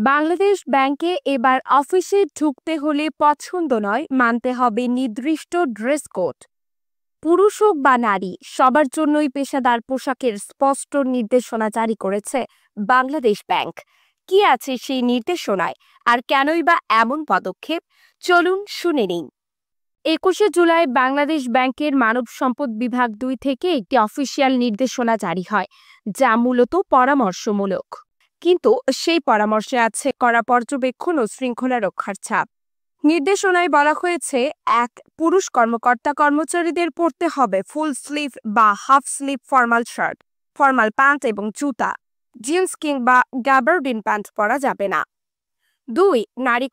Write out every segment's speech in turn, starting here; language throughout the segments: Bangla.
বাংলাদেশ ব্যাংকে এবার অফিসে ঢুকতে হলে পছন্দ নয়, মানতে হবে নির্দিষ্ট ড্রেস কোড। পুরুষ হোক বা নারী, সবার জন্যই পেশাদার পোশাকের স্পষ্ট নির্দেশনা জারি করেছে বাংলাদেশ ব্যাংক। কি আছে সেই নির্দেশনায়, আর কেনই বা এমন পদক্ষেপ? চলুন শুনে নিন। 21শে জুলাই বাংলাদেশ ব্যাংকের মানব সম্পদ বিভাগ 2 থেকে একটি অফিসিয়াল নির্দেশনা জারি হয়, যা মূলত পরামর্শমূলক। কিন্তু সেই পরামর্শে আছে কড়া পর্যবেক্ষণ ও শৃঙ্খলা রক্ষার ছাপ। নির্দেশনায় বলা হয়েছে, পুরুষ কর্মচারীদের পরতে হবে ফুল স্লিভ বা half sleeve formal shirt, formal pant এবং জুতা। জিন্স কিংবা গ্যাবার্ডিন প্যান্ট পরা যাবে না। 2, নারী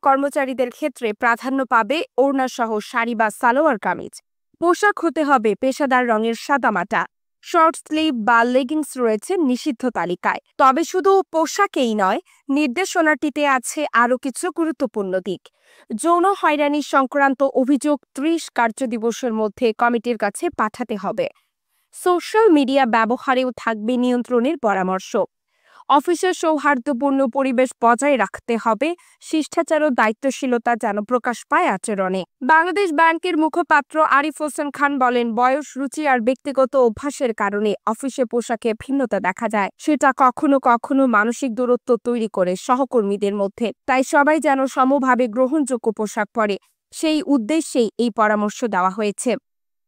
কর্মচারীদের ক্ষেত্রে প্রাধান্য পাবে ওড়নাসহ শাড়ি বা সালোয়ার কামিজ। পোশাক হতে হবে পেশাদার রঙের সাদামাটা। শর্ট স্লিভ বা লেগিংস রয়েছে নিষিদ্ধ তালিকায়। তবে শুধু পোশাকেই নয়, নির্দেশনাটিতে আছে আরও কিছু গুরুত্বপূর্ণ দিক। যৌন হয়রানি সংক্রান্ত অভিযোগ 30 কার্যদিবসের মধ্যে কমিটির কাছে পাঠাতে হবে। সোশ্যাল মিডিয়া ব্যবহারেও থাকবে নিয়ন্ত্রণের পরামর্শ। অফিসের সৌহার্দ্যপূর্ণ পরিবেশ বজায় রাখতে হবে, শিষ্টাচার ও দায়িত্বশীলতা যেন প্রকাশ পায় আচরণে। বাংলাদেশ ব্যাংকের মুখপাত্র আরিফ হোসেন খান বলেন, বয়স, রুচি আর ব্যক্তিগত অভ্যাসের কারণে অফিসে পোশাকে ভিন্নতা দেখা যায়। সেটা কখনো কখনো মানসিক দূরত্ব তৈরি করে সহকর্মীদের মধ্যে। তাই সবাই যেন সমভাবে গ্রহণযোগ্য পোশাক পরে, সেই উদ্দেশ্যেই এই পরামর্শ দেওয়া হয়েছে।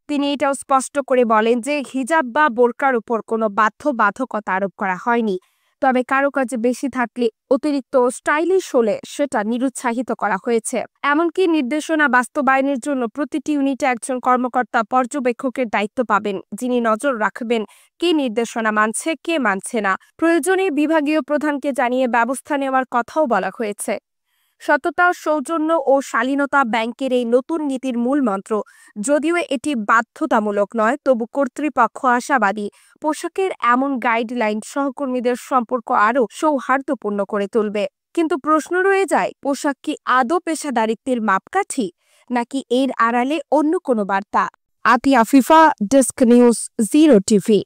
তিনি এটাও স্পষ্ট করে বলেন যে হিজাব বা বোরকার উপর কোনো বাধ্যবাধকতা আরোপ করা হয়নি। তবে কারো কাজে বেশি থাকলে, অতিরিক্ত স্টাইলিশ হলে সেটা নিরুৎসাহিত করা হয়েছে। এমনকি নির্দেশনা বাস্তবায়নের জন্য প্রতিটি ইউনিটে একজন কর্মকর্তা পর্যবেক্ষকের দায়িত্ব পাবেন, যিনি নজর রাখবেন কে নির্দেশনা মানছে, কে মানছে না। প্রয়োজনে বিভাগীয় প্রধানকে জানিয়ে ব্যবস্থা নেওয়ার কথাও বলা হয়েছে। সততা, সৌজন্য ও শালীনতা ব্যাংকের এই নতুন নীতির মূল মন্ত্র। যদিও এটি বাধ্যতামূলক নয়, তবু কর্তৃপক্ষ আশাবাদী পোশাকের এমন গাইডলাইন সহকর্মীদের সম্পর্ক আরও সৌহার্দ্যপূর্ণ করে তুলবে। কিন্তু প্রশ্ন রয়ে যায়, পোশাক কি আদৌ পেশাদারিত্বের মাপকাঠি, নাকি এর আড়ালে অন্য কোনো বার্তা? আতিয়া ফিফা, ডেস্ক নিউজ, 0 টিভি।